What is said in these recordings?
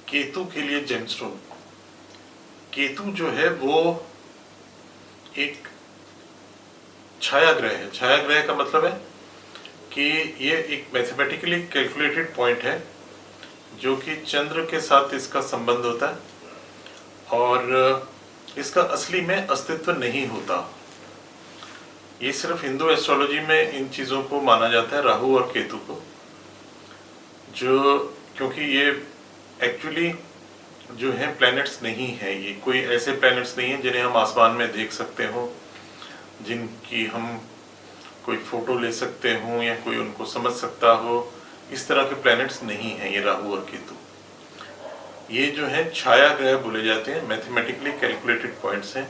केतु के लिए जेमस्टोन, केतु जो है वो एक छाया ग्रह है। छाया ग्रह का मतलब है कि ये एक मैथमेटिकली कैलकुलेटेड पॉइंट है जो कि चंद्र के साथ इसका संबंध होता है और इसका असली में अस्तित्व नहीं होता। ये सिर्फ हिंदू एस्ट्रोलॉजी में इन चीज़ों को माना जाता है, राहु और केतु को, जो क्योंकि ये एक्चुअली जो है प्लैनेट्स नहीं है, ये कोई ऐसे प्लैनेट्स नहीं है जिन्हें हम आसमान में देख सकते हो, जिनकी हम कोई फोटो ले सकते हो या कोई उनको समझ सकता हो। इस तरह के प्लैनेट्स नहीं हैं ये राहु और केतु। ये जो है छाया ग्रह बोले जाते हैं, मैथमेटिकली कैलकुलेटेड पॉइंट्स हैं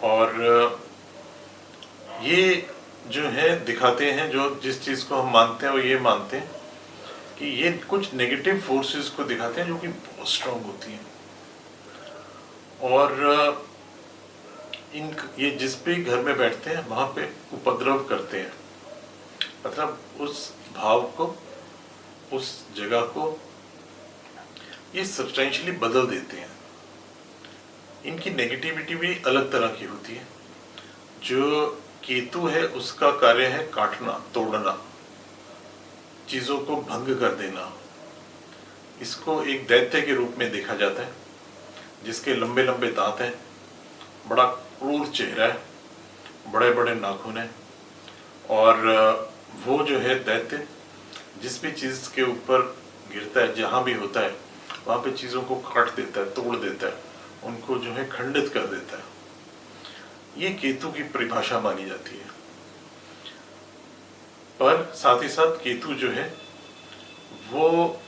और ये जो है दिखाते हैं, जो जिस चीज़ को हम मानते हैं वो ये मानते हैं कि ये कुछ नेगेटिव फोर्सेस को दिखाते हैं जो कि बहुत स्ट्रांग होती हैं और ये जिस भी घर में बैठते हैं वहाँ पे उपद्रव करते हैं, मतलब उस भाव को, उस जगह को ये सब्सटेंशियली बदल देते हैं। इनकी नेगेटिविटी भी अलग तरह की होती है। जो केतु है उसका कार्य है काटना, तोड़ना, चीज़ों को भंग कर देना। इसको एक दैत्य के रूप में देखा जाता है जिसके लंबे लंबे दांत हैं, बड़ा क्रूर चेहरा है, बड़े बड़े नाखून हैं और वो जो है दैत्य जिस भी चीज़ के ऊपर गिरता है, जहाँ भी होता है वहाँ पे चीज़ों को काट देता है, तोड़ देता है, उनको जो है खंडित कर देता है। ये केतु की परिभाषा मानी जाती है। पर साथ ही साथ केतु जो है वो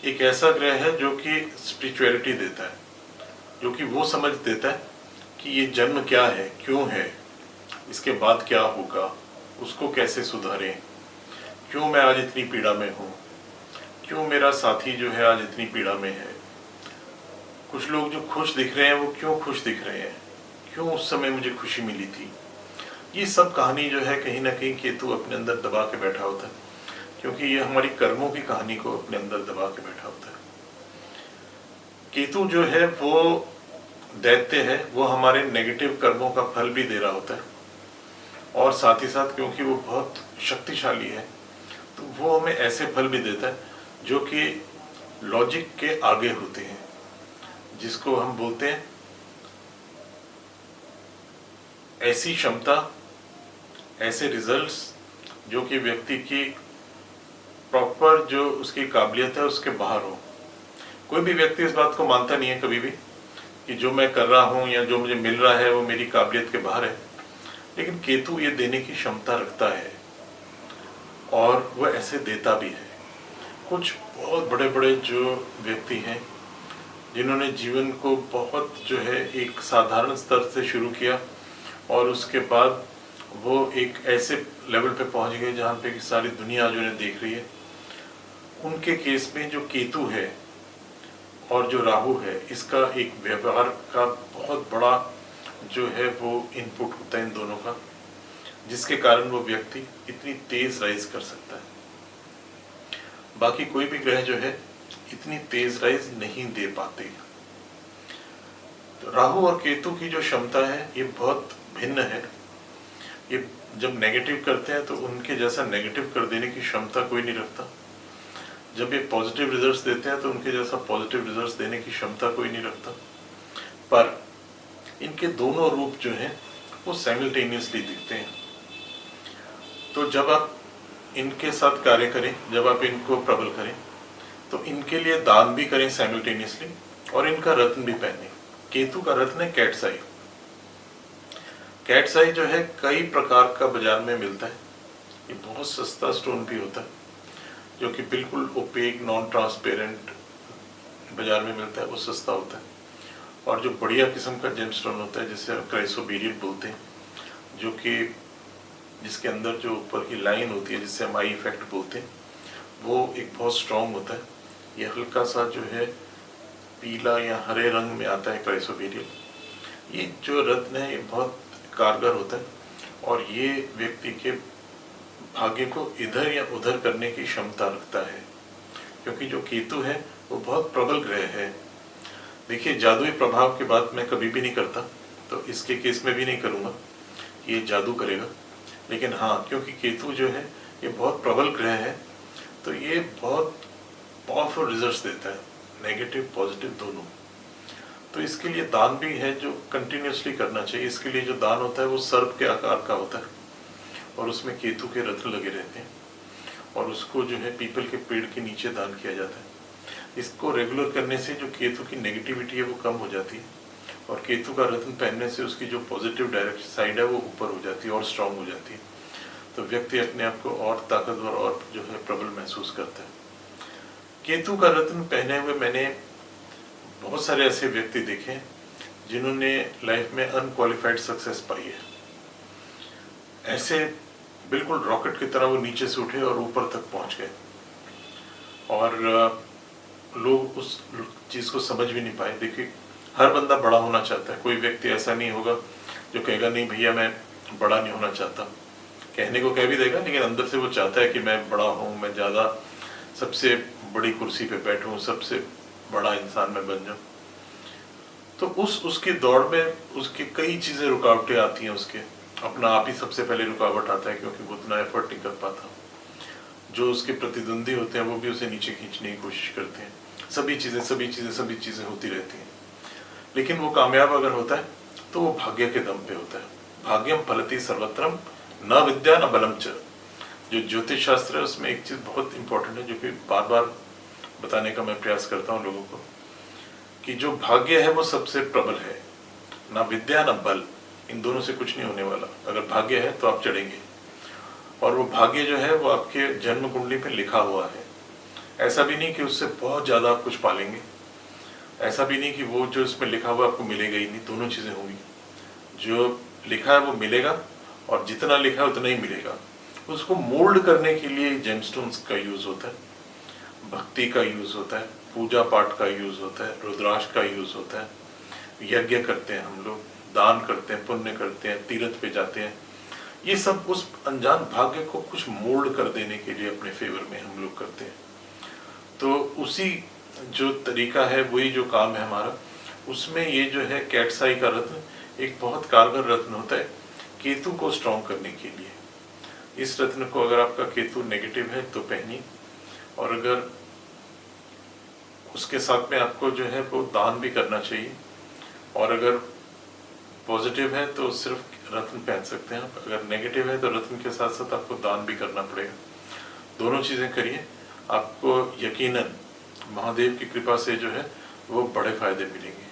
एक ऐसा ग्रह है जो कि स्पिरिचुअलिटी देता है, जो कि वो समझ देता है कि ये जन्म क्या है, क्यों है, इसके बाद क्या होगा, उसको कैसे सुधारें, क्यों मैं आज इतनी पीड़ा में हूँ, क्यों मेरा साथी जो है आज इतनी पीड़ा में है, कुछ लोग जो खुश दिख रहे हैं वो क्यों खुश दिख रहे हैं, क्यों उस समय मुझे खुशी मिली थी। ये सब कहानी जो है कहीं ना कहीं केतु अपने अंदर दबा के बैठा होता है, क्योंकि ये हमारी कर्मों की कहानी को अपने अंदर दबा के बैठा होता है। केतु जो है वो दैत्य है, वो हमारे नेगेटिव कर्मों का फल भी दे रहा होता है और साथ ही साथ क्योंकि वो बहुत शक्तिशाली है तो वो हमें ऐसे फल भी देता है जो कि लॉजिक के आगे होते हैं, जिसको हम बोलते हैं ऐसी क्षमता, ऐसे रिजल्ट्स जो कि व्यक्ति की प्रॉपर जो उसकी काबिलियत है उसके बाहर हो। कोई भी व्यक्ति इस बात को मानता नहीं है कभी भी कि जो मैं कर रहा हूँ या जो मुझे मिल रहा है वो मेरी काबिलियत के बाहर है, लेकिन केतु ये देने की क्षमता रखता है और वह ऐसे देता भी है। कुछ बहुत बड़े बड़े जो व्यक्ति हैं जिन्होंने जीवन को बहुत जो है एक साधारण स्तर से शुरू किया और उसके बाद वो एक ऐसे लेवल पे पहुंच गए जहाँ पे कि सारी दुनिया जो उन्हें देख रही है, उनके केस में जो केतु है और जो राहु है इसका एक व्यवहार का बहुत बड़ा जो है वो इनपुट होता है इन दोनों का, जिसके कारण वो व्यक्ति इतनी तेज राइज कर सकता है। बाकी कोई भी ग्रह जो है इतनी तेज राइज नहीं दे पाते। तो राहु और केतु की जो क्षमता है ये बहुत भिन्न है। ये जब नेगेटिव करते हैं तो उनके जैसा नेगेटिव कर देने की क्षमता कोई नहीं रखता। जब ये पॉजिटिव रिजल्ट्स देते हैं तो उनके जैसा पॉजिटिव रिजल्ट्स देने की क्षमता कोई नहीं रखता। पर इनके दोनों रूप जो हैं वो साइमल्टेनियसली दिखते हैं। तो जब आप इनके साथ कार्य करें, जब आप इनको प्रबल करें तो इनके लिए दान भी करें साइमल्टेनियसली और इनका रत्न भी पहने। केतु का रत्न है कैट्स आई। कैट्स आई जो है कई प्रकार का बाजार में मिलता है। ये बहुत सस्ता स्टोन भी होता है जो कि बिल्कुल ओपेक, नॉन ट्रांसपेरेंट बाजार में मिलता है, वो सस्ता होता है। और जो बढ़िया किस्म का जेमस्टोन होता है जिसे क्राइसोबेरियल बोलते हैं, जो कि जिसके अंदर जो ऊपर की लाइन होती है जिससे हम आई इफेक्ट बोलते हैं, वो एक बहुत स्ट्रॉन्ग होता है। ये हल्का सा जो है पीला या हरे रंग में आता है क्राइसोबेरियल। ये जो रत्न है ये बहुत कारगर होता है और ये व्यक्ति के भाग्य को इधर या उधर करने की क्षमता रखता है, क्योंकि जो केतु है वो बहुत प्रबल ग्रह है। देखिए, जादुई प्रभाव की बात मैं कभी भी नहीं करता, तो इसके केस में भी नहीं करूँगा कि ये जादू करेगा। लेकिन हाँ, क्योंकि केतु जो है ये बहुत प्रबल ग्रह है, तो ये बहुत पावरफुल रिजल्ट्स देता है, नेगेटिव पॉजिटिव दोनों। तो इसके लिए दान भी है जो कंटिन्यूसली करना चाहिए। इसके लिए जो दान होता है वो सर्प के आकार का होता है और उसमें केतु के रत्न लगे रहते हैं, और उसको जो है पीपल के पेड़ के नीचे दान किया जाता है। इसको रेगुलर करने से जो केतु की नेगेटिविटी है वो कम हो जाती है, और केतु का रत्न पहनने से उसकी जो पॉजिटिव डायरेक्शन साइड है वो ऊपर हो जाती है और स्ट्रांग हो जाती है। तो व्यक्ति अपने आप को और ताकतवर और जो है प्रबल महसूस करता है। केतु का रत्न पहने हुए मैंने बहुत सारे ऐसे व्यक्ति देखे हैं जिन्होंने लाइफ में अनक्वालिफाइड सक्सेस पाई है। ऐसे बिल्कुल रॉकेट की तरह वो नीचे से उठे और ऊपर तक पहुंच गए, और लोग उस चीज़ को समझ भी नहीं पाए। देखिए, हर बंदा बड़ा होना चाहता है, कोई व्यक्ति ऐसा नहीं होगा जो कहेगा नहीं भैया मैं बड़ा नहीं होना चाहता। कहने को कह भी देगा, लेकिन अंदर से वो चाहता है कि मैं बड़ा हूँ, मैं ज़्यादा सबसे बड़ी कुर्सी पे बैठूँ, सबसे बड़ा इंसान मैं बन जाऊँ। तो उसकी दौड़ में उसकी कई चीज़ें रुकावटें आती हैं। उसके अपना आप ही सबसे पहले रुकावट आता है, क्योंकि वो उतना एफर्ट नहीं कर पाता। जो उसके प्रतिद्वंदी होते हैं वो भी उसे नीचे खींचने की कोशिश करते हैं। सभी चीज़ें होती रहती हैं, लेकिन वो कामयाब अगर होता है तो वो भाग्य के दम पे होता है। भाग्यम फलति सर्वत्रम न विद्या न बलम च। जो ज्योतिष शास्त्र है उसमें एक चीज़ बहुत इंपॉर्टेंट है, जो कि बार बार बताने का मैं प्रयास करता हूँ लोगों को, कि जो भाग्य है वो सबसे प्रबल है, ना विद्या ना बल, इन दोनों से कुछ नहीं होने वाला। अगर भाग्य है तो आप चढ़ेंगे, और वो भाग्य जो है वो आपके जन्म कुंडली पे लिखा हुआ है। ऐसा भी नहीं कि उससे बहुत ज़्यादा आप कुछ पालेंगे, ऐसा भी नहीं कि वो जो इसमें लिखा हुआ आपको मिलेगा ही नहीं। दोनों चीज़ें होंगी, जो लिखा है वो मिलेगा और जितना लिखा है उतना ही मिलेगा। उसको मोल्ड करने के लिए जेमस्टोन्स का यूज़ होता है, भक्ति का यूज़ होता है, पूजा पाठ का यूज़ होता है, रुद्राक्ष का यूज़ होता है, यज्ञ करते हैं हम लोग, दान करते हैं, पुण्य करते हैं, तीर्थ पे जाते हैं। ये सब उस अनजान भाग्य को कुछ मोल्ड कर देने के लिए अपने फेवर में हम लोग करते हैं। तो उसी जो तरीका है, वही जो काम है हमारा, उसमें ये जो है कैट्स आई का रत्न एक बहुत कारगर रत्न होता है केतु को स्ट्रॉन्ग करने के लिए। इस रत्न को अगर आपका केतु नेगेटिव है तो पहनिए, और अगर उसके साथ में आपको जो है वो दान भी करना चाहिए, और अगर पॉजिटिव है तो सिर्फ रत्न पहन सकते हैं आप, अगर नेगेटिव है तो रत्न के साथ साथ आपको दान भी करना पड़ेगा। दोनों चीज़ें करिए, आपको यकीनन महादेव की कृपा से जो है वो बड़े फायदे मिलेंगे।